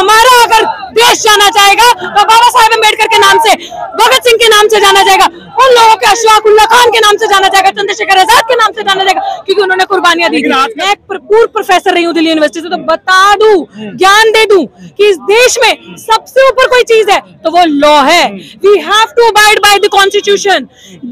हमारा अगर देश जाना चाहेगा तो बाबा साहेब अम्बेडकर के नाम से, भगत सिंह के नाम से जाना जाएगा, उन लोगों के अशफाक उल्लाह खान के नाम से जाना जाएगा, चंद्रशेखर आजाद के नाम से जाना जाएगा, क्योंकि उन्होंने कुर्बानियां दी। मैं एक पूर्व प्रोफेसर रही हूँ दिल्ली यूनिवर्सिटी से, तो बता दूं, ज्ञान दे दूं कि इस देश में सबसे ऊपर कोई चीज है तो वो लॉ है। We have to abide by the constitution.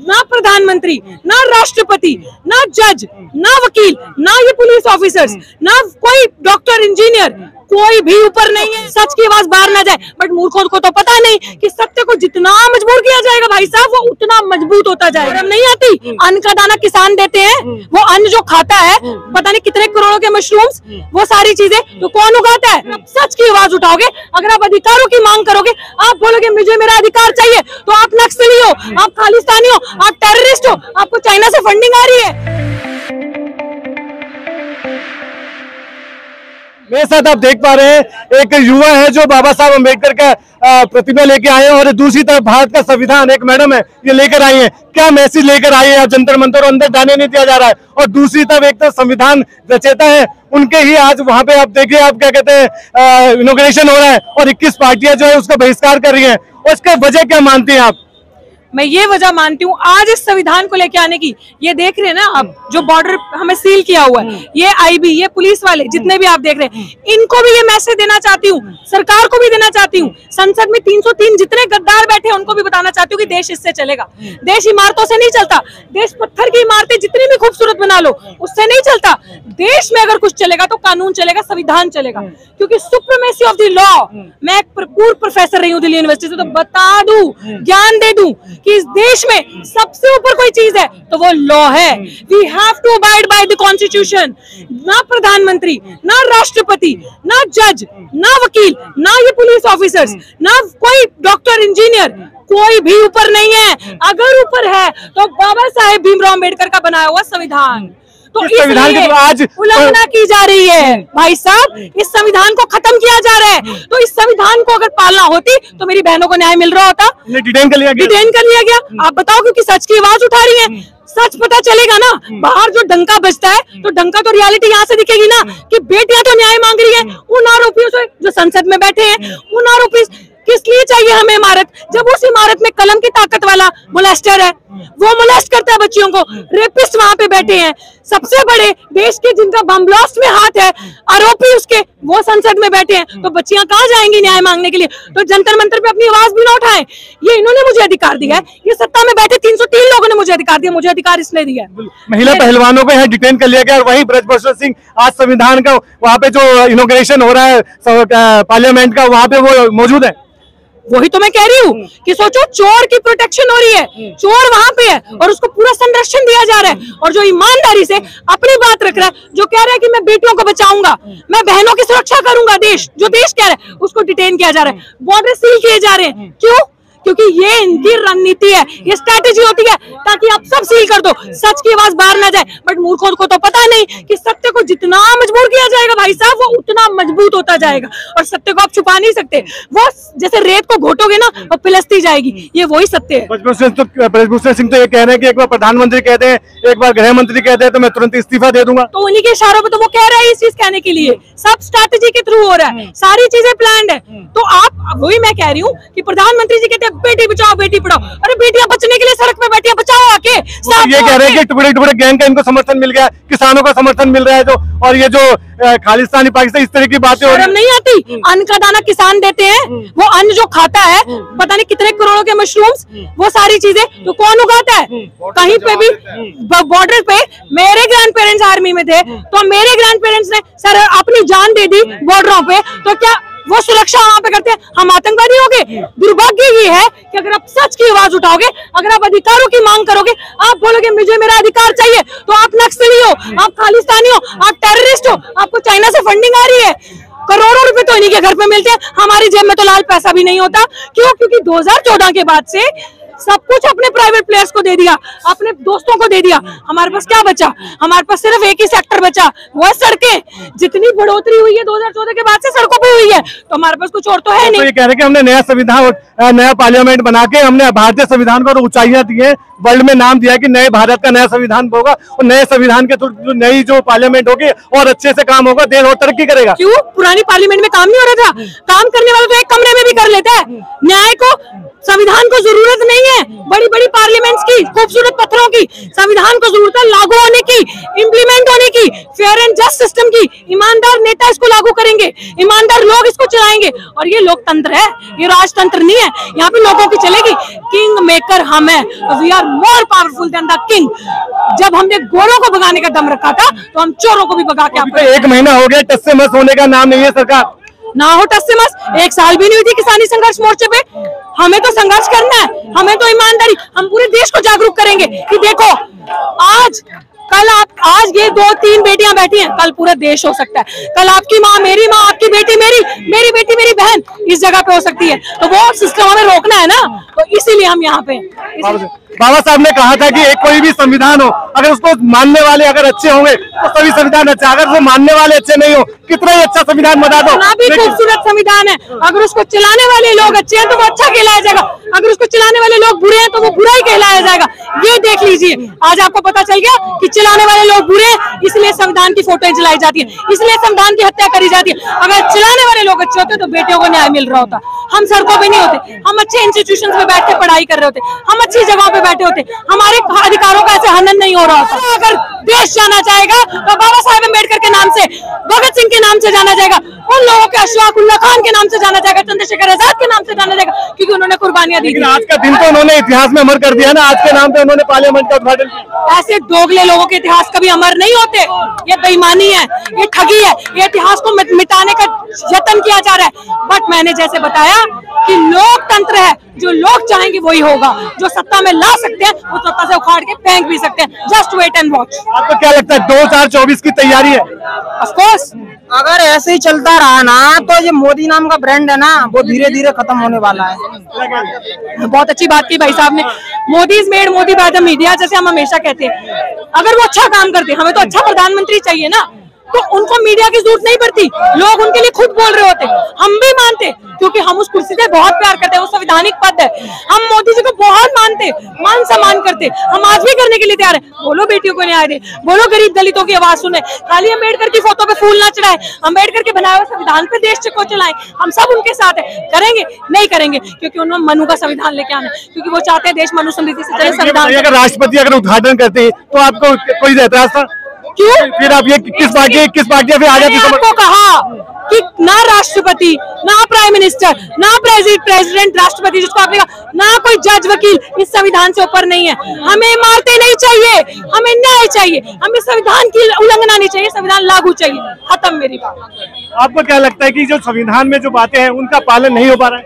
ना प्रधानमंत्री, ना राष्ट्रपति, ना जज, ना वकील, ना ये पुलिस ऑफिसर्स, ना कोई डॉक्टर, इंजीनियर, कोई भी ऊपर नहीं है। सच की आवाज बाहर ना जाए, बट मूर्खों को तो पता नहीं कि सत्य को जितना मजबूर किया जाएगा भाई साहब, वो उतना मजबूत होता जाएगा। नहीं आती, अन्न का दाना किसान देते हैं, वो अन्न जो खाता है पता नहीं कितने करोड़ों के मशरूम्स, वो सारी चीजें तो कौन उगाता है? आप सच की आवाज उठाओगे, अगर आप अधिकारों की मांग करोगे, आप बोलोगे मुझे मेरा अधिकार चाहिए, तो आप नक्सली हो, आप खालिस्तानी हो, आप टेररिस्ट हो, आपको चाइना से फंडिंग आ रही है। मेरे साथ आप देख पा रहे हैं एक युवा है जो बाबा साहब अम्बेडकर का प्रतिमा लेके आए हैं, और दूसरी तरफ भारत का संविधान एक मैडम है ये लेकर आई है। क्या मैसेज लेकर आई है? आप जंतर मंतर अंदर जाने नहीं दिया जा रहा है, और दूसरी तरफ एक तो संविधान रचयिता है उनके ही आज वहां पे आप देखिए, आप क्या कहते हैं, इनॉग्रेशन हो रहा है और 21 पार्टियां जो है उसका बहिष्कार कर रही है, और इसका वजह क्या मानती हैं आप? मैं ये वजह मानती हूँ आज इस संविधान को लेके आने की। ये देख रहे हैं ना आप, जो बॉर्डर हमें सील किया हुआ है, ये आईबी, ये पुलिस वाले जितने भी आप देख रहे हैं, इनको भी ये मैसेज देना चाहती हूँ, सरकार को भी देना चाहती हूँ, संसद में 303 जितने गद्दार बैठे हैं उनको भी बताना चाहती हूँ कि देश इससे चलेगा। देश इमारतों से नहीं चलता, देश पत्थर की इमारतें जितनी भी खूबसूरत बना लो उससे नहीं चलता। देश में अगर कुछ चलेगा तो कानून चलेगा, संविधान चलेगा, क्योंकि सुप्रीमेसी ऑफ द लॉ। मैं एक पूर्व प्रोफेसर रही हूँ दिल्ली यूनिवर्सिटी से, तो बता दूं, ज्ञान दे दूं कि इस देश में सबसे ऊपर कोई चीज है तो वो लॉ है। We have to abide by the constitution. ना प्रधानमंत्री, ना राष्ट्रपति, ना जज, ना वकील, ना ये पुलिस ऑफिसर्स, ना कोई डॉक्टर, इंजीनियर, कोई भी ऊपर नहीं है। अगर ऊपर है तो बाबा साहेब भीमराव अम्बेडकर का बनाया हुआ संविधान, तो इस संविधान की आज उल्लंघना की जा रही है भाई साहब। इस संविधान को खत्म किया जा रहा है, तो इस संविधान को अगर पालना होती तो मेरी बहनों को न्याय मिल रहा होता। डिटेन कर लिया गया। आप बताओ, क्योंकि सच की आवाज उठा रही है, सच पता चलेगा ना। बाहर जो डंका बजता है तो डंका तो रियलिटी यहाँ से दिखेगी ना, कि बेटियां तो न्याय मांग रही है उन आरोपियों से जो संसद में बैठे हैं। उन आरोपी किस लिए चाहिए हमें इमारत, जब उस इमारत में कलम की ताकत वाला मोलेस्टर है, वो मोलेस्ट करता है बच्चियों को, रेपिस्ट वहां पे बैठे हैं, सबसे बड़े देश के जिनका बम ब्लास्ट में हाथ है, आरोपी उसके, वो संसद में बैठे हैं, तो बच्चियां कहाँ जाएंगी न्याय मांगने के लिए? तो जंतर मंतर पे अपनी आवाज भी ना उठाएं। ये इन्होंने मुझे अधिकार दिया है, ये सत्ता में बैठे 303 लोगों ने मुझे अधिकार दिया, मुझे अधिकार इसलिए दिया है। महिला पहलवानों को यहाँ डिटेन कर लिया गया, और वहीं ब्रजभूषण सिंह आज संविधान का वहाँ पे जो इनॉग्रेशन हो रहा है पार्लियामेंट का, वहाँ पे वो मौजूद है। वही तो मैं कह रही हूँ कि सोचो, चोर की प्रोटेक्शन हो रही है, चोर वहां पे है और उसको पूरा संरक्षण दिया जा रहा है, और जो ईमानदारी से अपनी बात रख रहा है, जो कह रहा है कि मैं बेटियों को बचाऊंगा, मैं बहनों की सुरक्षा करूंगा, देश जो देश कह रहा है, उसको डिटेन किया जा रहा है, बॉर्डर सील किए जा रहे हैं। क्यों? क्योंकि ये इनकी रणनीति है, ये स्ट्रैटेजी होती है, ताकि आप सब सील कर दो, सच की आवाज बाहर ना जाए। बट मूर्खों को तो पता नहीं कि सत्य को जितना मजबूर किया जाएगा भाई साहब, वो उतना मजबूत होता जाएगा, और सत्य को आप छुपा नहीं सकते। वो जैसे रेत को घोटोगे ना और पिलसती जाएगी, ये वही सत्य है। ब्रजभूषण सिंह तो ये कह रहे हैं कि एक बार प्रधानमंत्री कहते हैं, एक बार गृह मंत्री कहते हैं, तो मैं तुरंत इस्तीफा दे दूंगा। तो उन्हीं के इशारों पे तो वो कह रहा है इस चीज कहने के लिए, सब स्ट्रैटेजी के थ्रू हो रहा है, सारी चीजें प्लान्ड है। तो आप, वही मैं कह रही हूँ कि प्रधानमंत्री जी कहते हैं बेटी बचाओ बेटी पढ़ाओ, अरे बेटियां बचने के लिए सड़क पे बैठी है, बचाओ आके। ये कह रहे हैं कि टुकड़े टुकड़े गैंग का इनको समर्थन मिल गया, किसानों का समर्थन मिल रहा है, जो और ये जो खालिस्तानी पाकिस्तान, इस तरह की बातें हो रही है। नहीं आती, अन्न का दाना किसान देते हैं, वो अन्न जो खाता है पता नहीं कितने करोड़ों के मशरूम्स, वो सारी चीजें तो कौन उगाता है? कहीं पे भी बॉर्डर पे मेरे ग्रैंड पेरेंट्स आर्मी में थे, तो मेरे ग्रैंड पेरेंट्स ने सर अपनी जान दे दी बॉर्डरों पे, तो क्या वो सुरक्षा वहां पे करते हैं? हम आतंकवादी हो गए? दुर्भाग्य ये है कि अगर आप सच की आवाज उठाओगे, अगर आप अधिकारों की मांग करोगे, आप बोलोगे मुझे मेरा अधिकार चाहिए, तो आप नक्सली हो, आप खालिस्तानी हो, आप टेररिस्ट हो, आपको चाइना से फंडिंग आ रही है। करोड़ों रुपए तो इन्हीं के घर पे मिलते हैं, हमारी जेब में तो लाल पैसा भी नहीं होता। क्यों? क्योंकि 2014 के बाद से सब कुछ अपने प्राइवेट प्लेयर्स को दे दिया, अपने दोस्तों को दे दिया। हमारे पास क्या बचा? हमारे पास सिर्फ एक ही सेक्टर बचा, वो है सड़कें। जितनी बढ़ोतरी हुई है 2014 के बाद से सड़कों पे हुई है, तो हमारे पास कुछ और तो है नहीं। तो ये कह रहे कि हमने नया संविधान, नया पार्लियामेंट बना के हमने भारतीय संविधान को ऊंचाइयां दी है, वर्ल्ड में नाम दिया है कि नए भारत का नया संविधान होगा, और नए संविधान के थ्रू नई जो पार्लियामेंट होगी और अच्छे से काम होगा, देश और तरक्की करेगा। क्यों? पुरानी पार्लियामेंट में काम नहीं हो रहा था? काम करने वाला तो एक कमरे में भी कर लेता है। न्याय को, संविधान को जरूरत नहीं है बड़ी बड़ी पार्लियामेंट्स की, खूबसूरत पत्थरों की। संविधान को जरूरत है लागू होने की, इम्प्लीमेंट होने की, फेयर एंड जस्ट सिस्टम की। ईमानदार नेता इसको लागू करेंगे, ईमानदार लोग इसको चलाएंगे। और ये लोकतंत्र है, ये राजतंत्र नहीं है। यहाँ पे लोगों की चलेगी। किंग मेकर हम है, we are more powerful than the king. जब हमने गोरों को भगाने का दम रखा था, तो हम चोरों को भी भगा के आपको। 1 महीना हो गया, टस से मस होने का नाम नहीं है सरकार। ना हो टस से मस, 1 साल भी नहीं हुई थी किसानी संघर्ष मोर्चे पे। हमें तो संघर्ष करना है, हमें तो ईमानदारी, हम पूरे देश को जागरूक करेंगे कि देखो आज ये 2-3 बेटियां बैठी हैं, कल पूरा देश हो सकता है। कल आपकी माँ मेरी माँ, आपकी बेटी मेरी बेटी मेरी बहन इस जगह पे हो सकती है। तो वो सिस्टम हमें रोकना है ना, तो इसीलिए हम यहाँ पे। बाबा साहब ने कहा था कि एक कोई भी संविधान हो, अगर उसको मानने वाले अगर अच्छे होंगे तो सभी संविधान अच्छा, अगर वो मानने वाले अच्छे नहीं हो, कितना ही अच्छा संविधान बता दो, ना भी खूबसूरत संविधान है, अगर उसको चलाने वाले लोग अच्छे हैं तो वो अच्छा कहलाया जाएगा, अगर उसको चलाने वाले लोग बुरे हैं तो वो बुरा ही कहलाया जाएगा। ये देख लीजिए, आज आपको पता चल गया कि चलाने वाले लोग बुरे हैं, इसलिए संविधान की फोटोएं जलाई जाती है, इसलिए संविधान की हत्या करी जाती है। अगर चलाने वाले लोग अच्छे होते तो बेटियों को न्याय मिल रहा होता, हम सड़कों पे नहीं होते, हम अच्छे इंस्टीट्यूशंस में बैठ के पढ़ाई कर रहे होते, हम अच्छी जगहों पे बैठे होते, हमारे अधिकारों का ऐसे हनन नहीं हो रहा होता। अगर देश जाना चाहेगा तो बाबा साहेब अम्बेडकर के नाम से, भगत सिंह के नाम से जाना जाएगा, उन लोगों के अशफाक उल्लाह खान के नाम से जाना जाएगा, चंद्रशेखर आजाद के नाम से जाना जाएगा, क्योंकि उन्होंने कुर्बानियां दी। आज का दिन तो उन्होंने इतिहास में अमर कर दिया ना, आज के नाम पे उन्होंने पार्लियामेंट का उद्घाटन किया। ऐसे दोगले लोगों के इतिहास कभी अमर नहीं होते, ये बेईमानी है, ये ठगी है, ये इतिहास को मिटाने का यत्न किया जा रहा है। बट मैंने जैसे बताया कि लोकतंत्र है, जो लोग चाहेंगे वही होगा, जो सत्ता में ला सकते हैं वो सत्ता से उखाड़ के फेंक भी सकते हैं। Just wait and watch. आपको क्या लगता है 2024 की तैयारी है? ऑफ कोर्स, अगर ऐसे ही चलता रहा ना तो ये मोदी नाम का ब्रांड है ना, वो धीरे धीरे खत्म होने वाला है। बहुत अच्छी बात की भाई साहब ने, Modi is made Modi by the media, जैसे हम हमेशा कहते हैं। अगर वो अच्छा काम करते, हमें तो अच्छा प्रधानमंत्री चाहिए ना, तो उनको मीडिया की जरूरत नहीं पड़ती, लोग उनके लिए खुद बोल रहे होते। हम भी मानते, क्योंकि हम उस कुर्सी से बहुत प्यार करते हैं, वो संवैधानिक पद है। हम मोदी जी को बहुत मानते, मान सम्मान करते, हम आज भी करने के लिए तैयार है। बोलो बेटियों को न्याय दे, बोलो गरीब दलितों की आवाज सुने, खाली अम्बेडकर की फोटो पे फूल ना चढ़ाए, अम्बेडकर के बनाए हुए संविधान पे देश को चलाएं। हम सब उनके साथ है। करेंगे? नहीं करेंगे, क्योंकि उन्होंने मनु का संविधान लेके आना, क्योंकि वो चाहते हैं देश मनुस्मृति से चले। संविधान अगर राष्ट्रपति अगर उद्घाटन करते हैं तो आपको कोई एतराज था? क्यों? फिर आप ये किस पार्टी फिर आ जाती? आपको कहा कि ना राष्ट्रपति, ना प्राइम मिनिस्टर, ना प्रेसिडेंट राष्ट्रपति, जिसको आपने कहा, ना कोई जज वकील इस संविधान से ऊपर नहीं है। हमें इमारतें नहीं चाहिए, हमें न्याय चाहिए, हमें संविधान की उल्लंघना नहीं चाहिए, संविधान लागू चाहिए। खत्म मेरी बात। आपको क्या लगता है कि जो संविधान में जो बातें हैं उनका पालन नहीं हो पा रहा है?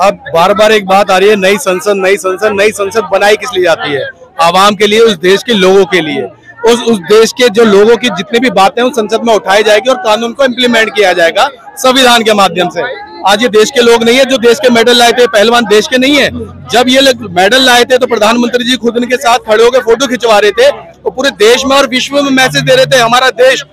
अब बार बार एक बात आ रही है, नई संसद बनाई किस लिए जाती है? आवाम के लिए, उस देश के लोगों के लिए। उस देश के जो लोगों की जितनी भी बातें हैं उस संसद में उठाई जाएगी और कानून को इम्प्लीमेंट किया जाएगा संविधान के माध्यम से। आज ये देश के लोग नहीं है जो देश के मेडल लाए थे, पहलवान देश के नहीं है। जब ये लोग मेडल लाए थे तो प्रधानमंत्री जी खुद इनके साथ खड़े होकर फोटो खिंचवा रहे थे, वो पूरे देश में और विश्व में मैसेज दे रहे थे, हमारा देश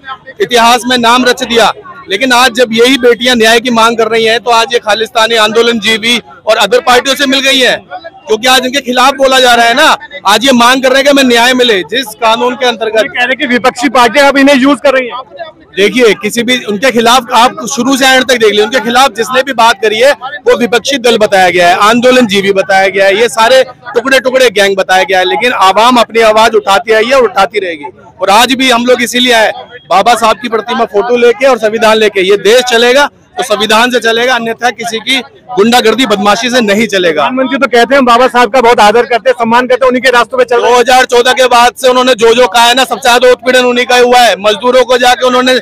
इतिहास में नाम रच दिया। लेकिन आज जब यही बेटियां न्याय की मांग कर रही हैं तो आज ये खालिस्तानी आंदोलन जीवी और अदर पार्टियों से मिल गई हैं, क्योंकि आज इनके खिलाफ बोला जा रहा है ना। आज ये मांग कर रहे हैं कि हमें न्याय मिले, जिस कानून के अंतर्गत। कह रहे कि विपक्षी पार्टियां अब इन्हें यूज कर रही हैं। देखिए, किसी भी उनके खिलाफ आप शुरू से एंड तक देख लीजिए, उनके खिलाफ जिसने भी बात करी है वो विपक्षी दल बताया गया है, आंदोलन जीवी बताया गया है, ये सारे टुकड़े टुकड़े गैंग बताया गया है। लेकिन आवाम अपनी आवाज उठाती आई है और उठाती रहेगी। और आज भी हम लोग इसीलिए आए, बाबा साहब की प्रतिमा फोटो लेके और संविधान लेके। ये देश चलेगा तो संविधान से चलेगा, अन्यथा किसी की गुंडागर्दी बदमाशी से नहीं चलेगा। प्रधानमंत्री तो कहते हैं बाबा साहब का बहुत आदर करते हैं, सम्मान करते हैं, उन्हीं के रास्तों पे चल रहे हैं। 2014 के बाद से उन्होंने जो कहा है ना, सबसे ज्यादा उत्पीड़न उन्हीं का हुआ है। मजदूरों को जाके उन्होंने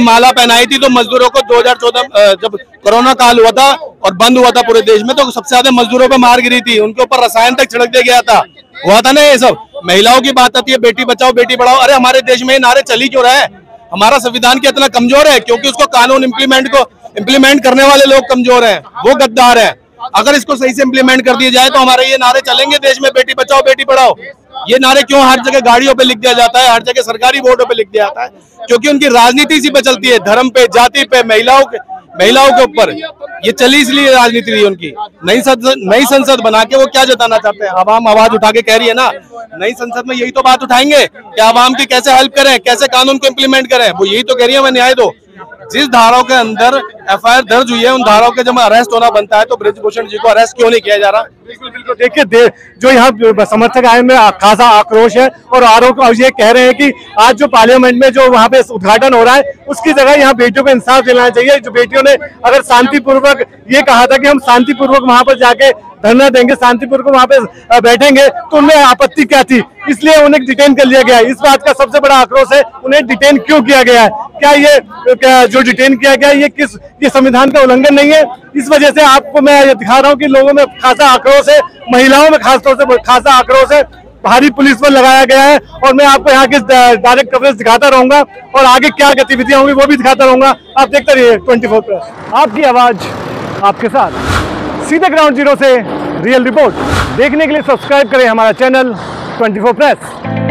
माला पहनाई थी, तो मजदूरों को 2014 जब कोरोना काल हुआ था और बंद हुआ था पूरे देश में, तो सबसे ज्यादा मजदूरों पे मार गिरी थी, उनके ऊपर रसायन तक छिड़क दिया गया था। हुआ था ना ये सब। महिलाओं की बात आती है, बेटी बचाओ बेटी पढ़ाओ। अरे हमारे देश में ये नारे चली क्यों रहा है? हमारा संविधान क्या इतना कमजोर है? क्योंकि उसको कानून इम्प्लीमेंट करने वाले लोग कमजोर हैं, वो गद्दार हैं। अगर इसको सही से इम्प्लीमेंट कर दिया जाए तो हमारे ये नारे चलेंगे देश में, बेटी बचाओ बेटी पढ़ाओ। ये नारे क्यों हर जगह गाड़ियों पे लिख दिया जाता है, हर जगह सरकारी बोर्डों पे लिख दिया जाता है? क्योंकि उनकी राजनीति इसी पे चलती है, धर्म पे, जाति पे, महिलाओं के ऊपर। ये चली इसलिए राजनीति रही उनकी। नई संसद बना के वो क्या जताना चाहते हैं? आवाम आवाज उठा के कह रही है ना, नई संसद में यही तो बात उठाएंगे कि आवाम की कैसे हेल्प करें, कैसे कानून को इम्प्लीमेंट करें। वो यही तो कह रही है, हमें न्याय दो। जिस धाराओं के अंदर एफआईआर दर्ज हुई है उन धाराओं के जब अरेस्ट होना बनता है तो बृजभूषण जी को अरेस्ट क्यों नहीं किया जा रहा? बिल्कुल देखिए, जो यहाँ समर्थक आए में खासा आक्रोश है और आरोप ये कह रहे हैं कि आज जो पार्लियामेंट में जो वहाँ पे उद्घाटन हो रहा है उसकी जगह यहाँ बेटियों को इंसाफ दिलाना चाहिए। जो बेटियों ने अगर शांतिपूर्वक ये कहा था कि हम शांतिपूर्वक वहाँ पर जाके धरना देंगे, शांतिपूर्वक वहाँ पे बैठेंगे, तो उनमें आपत्ति क्या थी? इसलिए उन्हें डिटेन कर लिया गया है। इस बात का सबसे बड़ा आक्रोश है, उन्हें डिटेन क्यों किया गया है? क्या जो डिटेन किया गया है ये संविधान का उल्लंघन नहीं है? इस वजह से आपको मैं ये दिखा रहा हूँ कि लोगों में खासा आक्रोश है, महिलाओं में खासतौर से खासा आक्रोश है। भारी पुलिस बल लगाया गया है और मैं आपको यहाँ की डायरेक्ट कवरेज दिखाता रहूंगा और आगे क्या गतिविधियां होंगी वो भी दिखाता रहूंगा। आप देखते रहिए 24 प्रेस, आपकी आवाज आपके साथ। सीधे ग्राउंड जीरो से रियल रिपोर्ट देखने के लिए सब्सक्राइब करें हमारा चैनल 24 प्रेस।